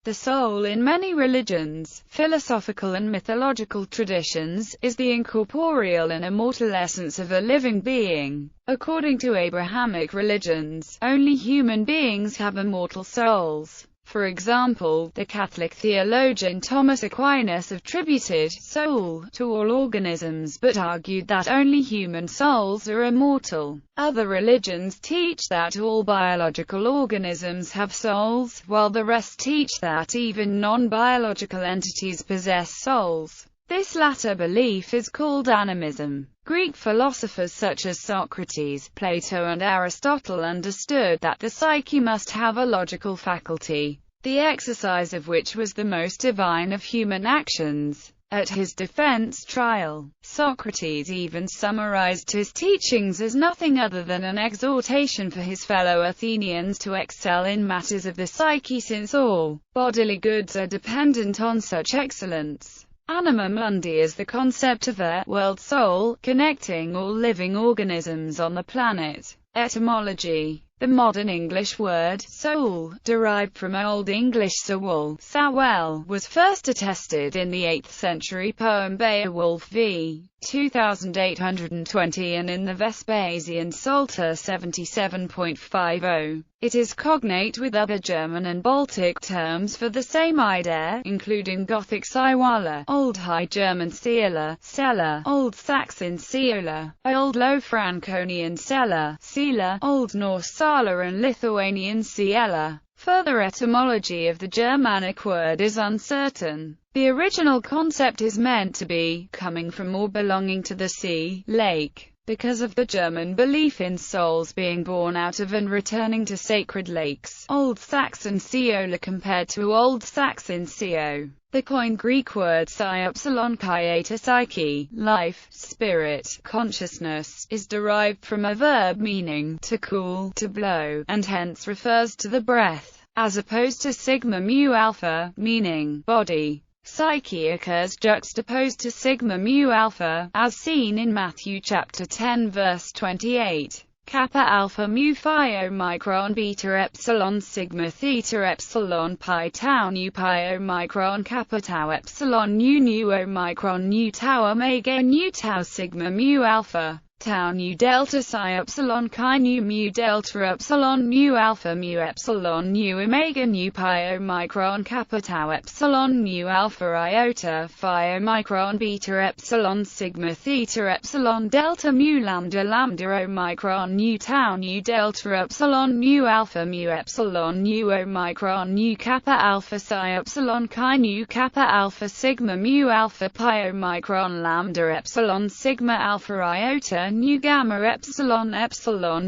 The soul in many religions, philosophical and mythological traditions, is the incorporeal and immortal essence of a living being. According to Abrahamic religions, only human beings have immortal souls. For example, the Catholic theologian Thomas Aquinas attributed soul to all organisms but argued that only human souls are immortal. Other religions teach that all biological organisms have souls, while the rest teach that even non-biological entities possess souls. This latter belief is called animism. Greek philosophers such as Socrates, Plato and Aristotle understood that the psyche must have a logical faculty, the exercise of which was the most divine of human actions. At his defense trial, Socrates even summarized his teachings as nothing other than an exhortation for his fellow Athenians to excel in matters of the psyche, since all bodily goods are dependent on such excellence. Anima mundi is the concept of a world soul, connecting all living organisms on the planet. Etymology. The modern English word soul, derived from Old English sawul, sawel, was first attested in the 8th century poem Beowulf v. 2820 and in the Vespasian Psalter 77.50. It is cognate with other German and Baltic terms for the same idea, including Gothic Siwala, Old High German Seela, Sela, Old Saxon Seola, Old Low Franconian Sela, Sela, Old Norse Sala and Lithuanian Siela. Further etymology of the Germanic word is uncertain. The original concept is meant to be coming from or belonging to the sea, lake, because of the German belief in souls being born out of and returning to sacred lakes. Old Saxon Seola compared to Old Saxon Seo. The coined Greek word psy psyche, life, spirit, consciousness, is derived from a verb meaning to cool, to blow, and hence refers to the breath, as opposed to sigma mu alpha, meaning body. Psyche occurs juxtaposed to sigma mu alpha, as seen in Matthew chapter 10 verse 28. Kappa alpha mu phi omicron beta epsilon sigma theta epsilon pi tau nu pi omicron kappa tau epsilon nu omicron nu tau omega nu tau sigma mu alpha. Tau nu delta psi epsilon chi nu mu delta epsilon nu alpha mu epsilon nu omega nu pi omicron kappa tau epsilon nu alpha iota phi omicron beta epsilon sigma theta epsilon delta mu lambda omicron nu tau nu delta epsilon nu alpha mu epsilon nu omicron nu kappa alpha psi epsilon chi nu kappa alpha sigma mu alpha pi omicron lambda epsilon sigma alpha iota nu gamma epsilon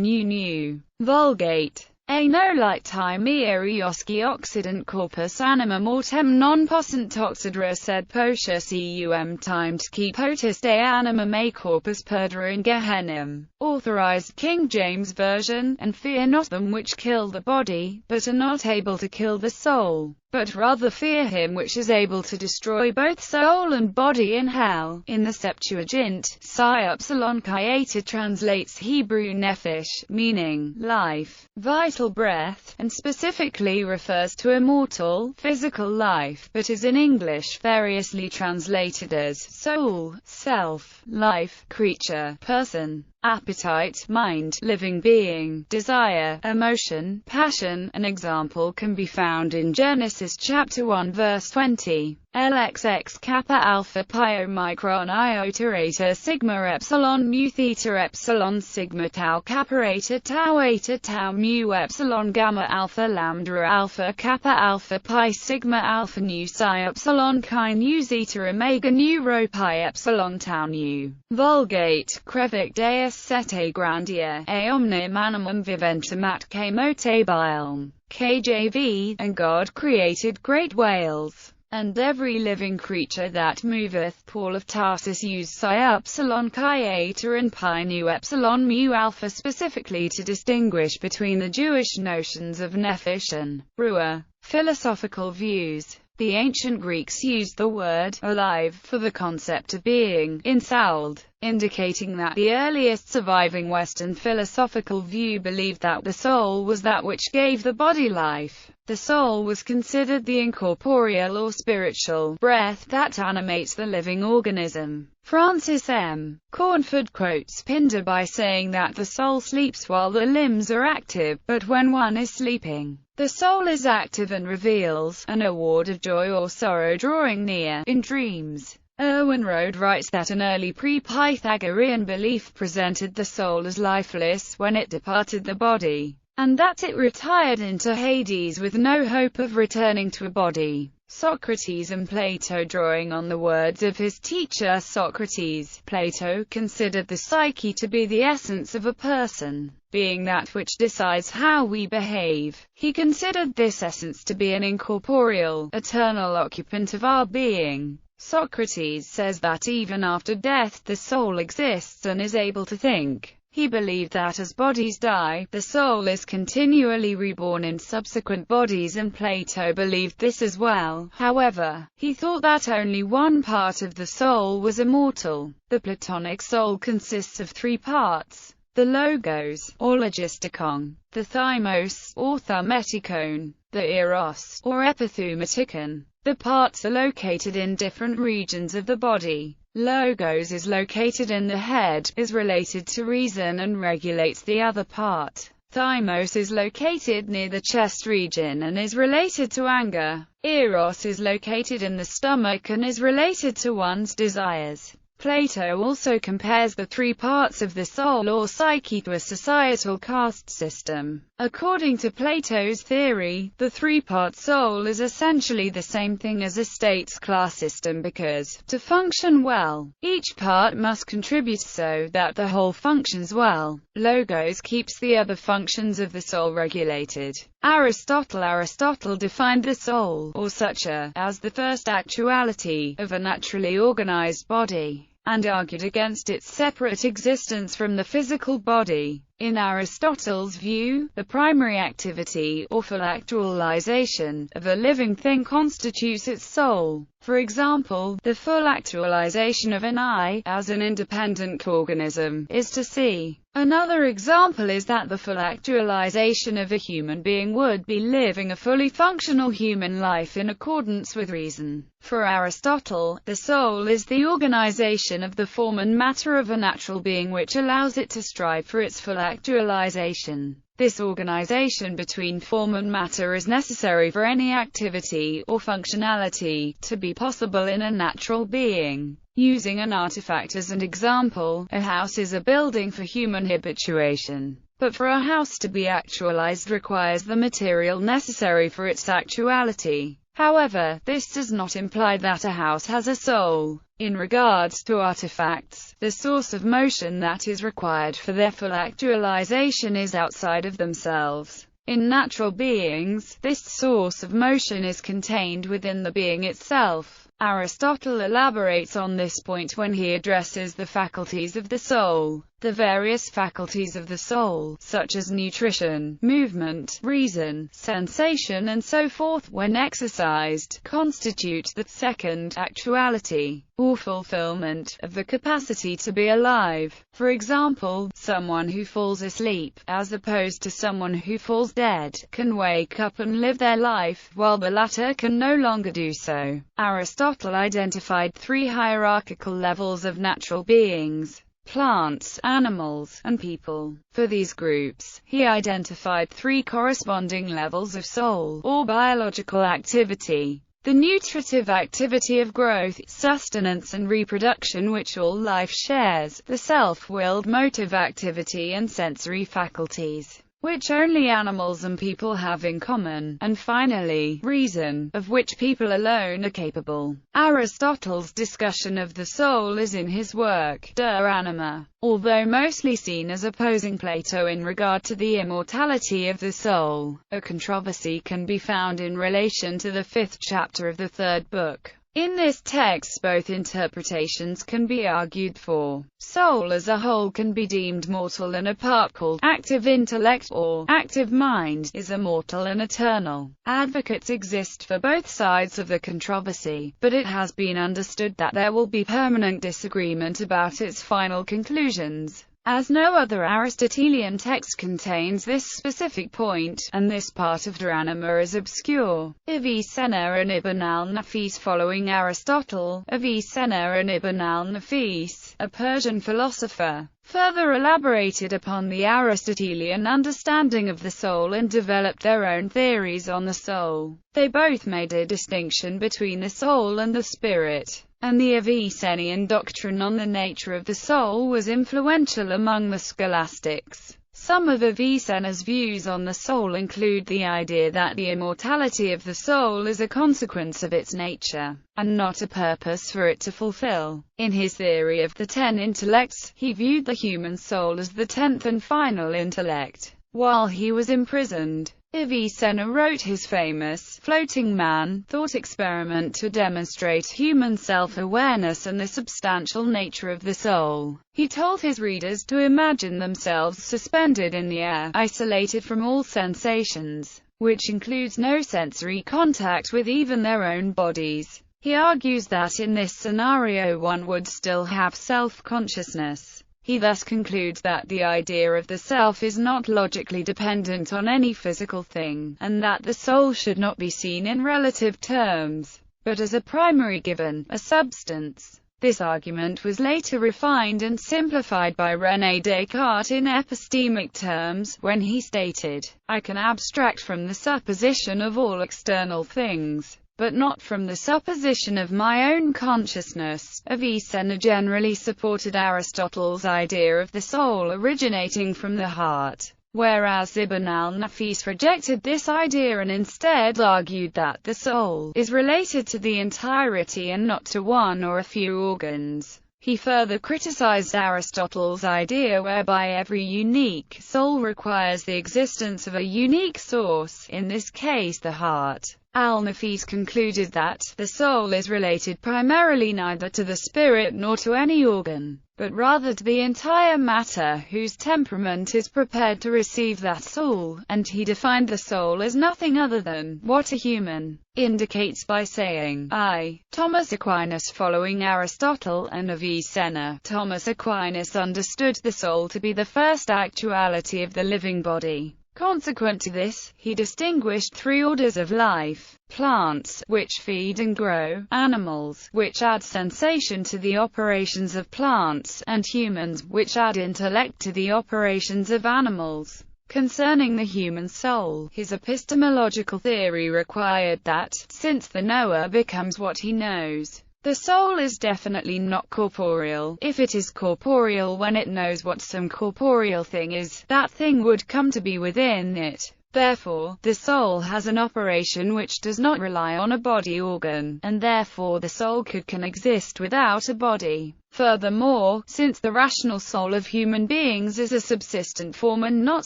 nu. Vulgate. A no-light time erioski occident corpus anima mortem non possunt oxidra sed potia cum timed qui potis de anima me corpus perdere in gehennem. Authorized King James Version, and fear not them which kill the body, but are not able to kill the soul, but rather fear him which is able to destroy both soul and body in hell. In the Septuagint, psi epsilon chi-eta translates Hebrew nephesh, meaning life, vital breath, and specifically refers to immortal, physical life, but is in English variously translated as soul, self, life, creature, person, appetite, mind, living being, desire, emotion, passion. An example can be found in Genesis chapter 1 verse 20. LXX kappa alpha pi omicron iota eta sigma epsilon mu theta epsilon sigma tau kappa eta tau mu epsilon gamma alpha lambda alpha kappa alpha pi sigma alpha nu psi epsilon chi nu zeta omega nu rho pi epsilon tau nu. Vulgate. Crevic deus sete grandia, e omnem animum viventum atque motabilum. KJV. And God created great whales, and every living creature that moveth. Paul of Tarsus used psi epsilon chi-eta and pi nu epsilon mu alpha specifically to distinguish between the Jewish notions of nephesh and ruah. Philosophical views. The ancient Greeks used the word alive for the concept of being, in souled, indicating that the earliest surviving Western philosophical view believed that the soul was that which gave the body life. The soul was considered the incorporeal or spiritual breath that animates the living organism. Francis M. Cornford quotes Pindar by saying that the soul sleeps while the limbs are active, but when one is sleeping, the soul is active and reveals an award of joy or sorrow drawing near. In dreams, Erwin Rode writes that an early pre-Pythagorean belief presented the soul as lifeless when it departed the body, and that it retired into Hades with no hope of returning to a body. Socrates and Plato, drawing on the words of his teacher Socrates, Plato considered the psyche to be the essence of a person, being that which decides how we behave. He considered this essence to be an incorporeal, eternal occupant of our being. Socrates says that even after death the soul exists and is able to think. He believed that as bodies die, the soul is continually reborn in subsequent bodies, and Plato believed this as well. However, he thought that only one part of the soul was immortal. The Platonic soul consists of three parts: the logos, or logistikon, the thymos, or thumetikon, the eros, or epitheumatikon. The parts are located in different regions of the body. Logos is located in the head, is related to reason and regulates the other part. Thymos is located near the chest region and is related to anger. Eros is located in the stomach and is related to one's desires. Plato also compares the three parts of the soul or psyche to a societal caste system. According to Plato's theory, the three-part soul is essentially the same thing as a state's class system because, to function well, each part must contribute so that the whole functions well. Logos keeps the other functions of the soul regulated. Aristotle defined the soul, or sucha, as the first actuality of a naturally organized body, and argued against its separate existence from the physical body. In Aristotle's view, the primary activity, or full actualization, of a living thing constitutes its soul. For example, the full actualization of an eye, as an independent organism, is to see. Another example is that the full actualization of a human being would be living a fully functional human life in accordance with reason. For Aristotle, the soul is the organization of the form and matter of a natural being which allows it to strive for its full actualization. This organization between form and matter is necessary for any activity or functionality to be possible in a natural being. Using an artifact as an example, a house is a building for human habituation. But for a house to be actualized requires the material necessary for its actuality. However, this does not imply that a house has a soul. In regards to artifacts, the source of motion that is required for their full actualization is outside of themselves. In natural beings, this source of motion is contained within the being itself. Aristotle elaborates on this point when he addresses the faculties of the soul. The various faculties of the soul, such as nutrition, movement, reason, sensation and so forth, when exercised, constitute the second actuality, or fulfillment, of the capacity to be alive. For example, someone who falls asleep, as opposed to someone who falls dead, can wake up and live their life, while the latter can no longer do so. Aristotle identified three hierarchical levels of natural beings: plants, animals, and people. For these groups, he identified three corresponding levels of soul, or biological activity: the nutritive activity of growth, sustenance and reproduction which all life shares, the self-willed motive activity and sensory faculties, which only animals and people have in common, and finally, reason, of which people alone are capable. Aristotle's discussion of the soul is in his work, De Anima. Although mostly seen as opposing Plato in regard to the immortality of the soul, a controversy can be found in relation to the 5th chapter of the 3rd book. In this text both interpretations can be argued for. Soul as a whole can be deemed mortal and a part called active intellect or active mind is immortal and eternal. Advocates exist for both sides of the controversy, but it has been understood that there will be permanent disagreement about its final conclusions, as no other Aristotelian text contains this specific point, and this part of Dranoma is obscure. Avicenna and Ibn al-Nafis. Following Aristotle, Avicenna and Ibn al-Nafis, a Persian philosopher, further elaborated upon the Aristotelian understanding of the soul and developed their own theories on the soul. They both made a distinction between the soul and the spirit, and the Avicennian doctrine on the nature of the soul was influential among the scholastics. Some of Avicenna's views on the soul include the idea that the immortality of the soul is a consequence of its nature, and not a purpose for it to fulfill. In his theory of the 10 intellects, he viewed the human soul as the 10th and final intellect. While he was imprisoned, Avicenna wrote his famous floating man thought experiment to demonstrate human self-awareness and the substantial nature of the soul. He told his readers to imagine themselves suspended in the air, isolated from all sensations, which includes no sensory contact with even their own bodies. He argues that in this scenario one would still have self-consciousness. He thus concludes that the idea of the self is not logically dependent on any physical thing, and that the soul should not be seen in relative terms, but as a primary given, a substance. This argument was later refined and simplified by René Descartes in epistemic terms, when he stated, "I can abstract from the supposition of all external things, but not from the supposition of my own consciousness." Avicenna generally supported Aristotle's idea of the soul originating from the heart, whereas Ibn al-Nafis rejected this idea and instead argued that the soul is related to the entirety and not to one or a few organs. He further criticized Aristotle's idea whereby every unique soul requires the existence of a unique source, in this case the heart. Al-Nafis concluded that the soul is related primarily neither to the spirit nor to any organ, but rather to the entire matter whose temperament is prepared to receive that soul, and he defined the soul as nothing other than what a human indicates by saying, I. Thomas Aquinas. Following Aristotle and Avicenna, Thomas Aquinas understood the soul to be the first actuality of the living body. Consequent to this, he distinguished 3 orders of life: plants, which feed and grow; animals, which add sensation to the operations of plants; and humans, which add intellect to the operations of animals. Concerning the human soul, his epistemological theory required that, since the knower becomes what he knows, the soul is definitely not corporeal. If it is corporeal when it knows what some corporeal thing is, that thing would come to be within it. Therefore, the soul has an operation which does not rely on a body organ, and therefore the soul can exist without a body. Furthermore, since the rational soul of human beings is a subsistent form and not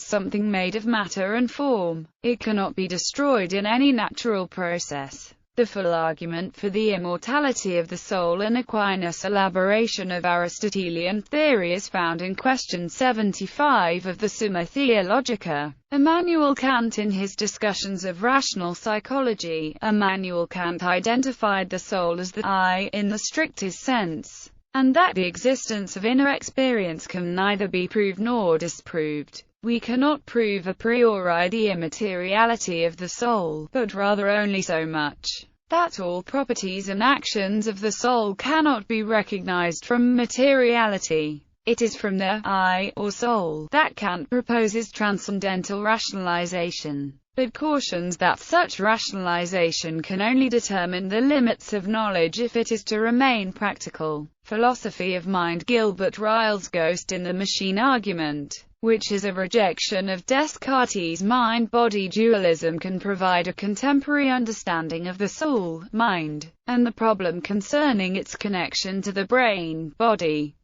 something made of matter and form, it cannot be destroyed in any natural process. The full argument for the immortality of the soul and Aquinas' elaboration of Aristotelian theory is found in question 75 of the Summa Theologica. Immanuel Kant. In his discussions of rational psychology, Immanuel Kant identified the soul as the I in the strictest sense, and that the existence of inner experience can neither be proved nor disproved. We cannot prove a priori the immateriality of the soul, but rather only so much, that all properties and actions of the soul cannot be recognized from materiality. It is from the I, or soul, that Kant proposes transcendental rationalization, but cautions that such rationalization can only determine the limits of knowledge if it is to remain practical. Philosophy of mind. Gilbert Ryle's Ghost in the Machine argument, which is a rejection of Descartes' mind-body dualism, can provide a contemporary understanding of the soul, mind, and the problem concerning its connection to the brain, body.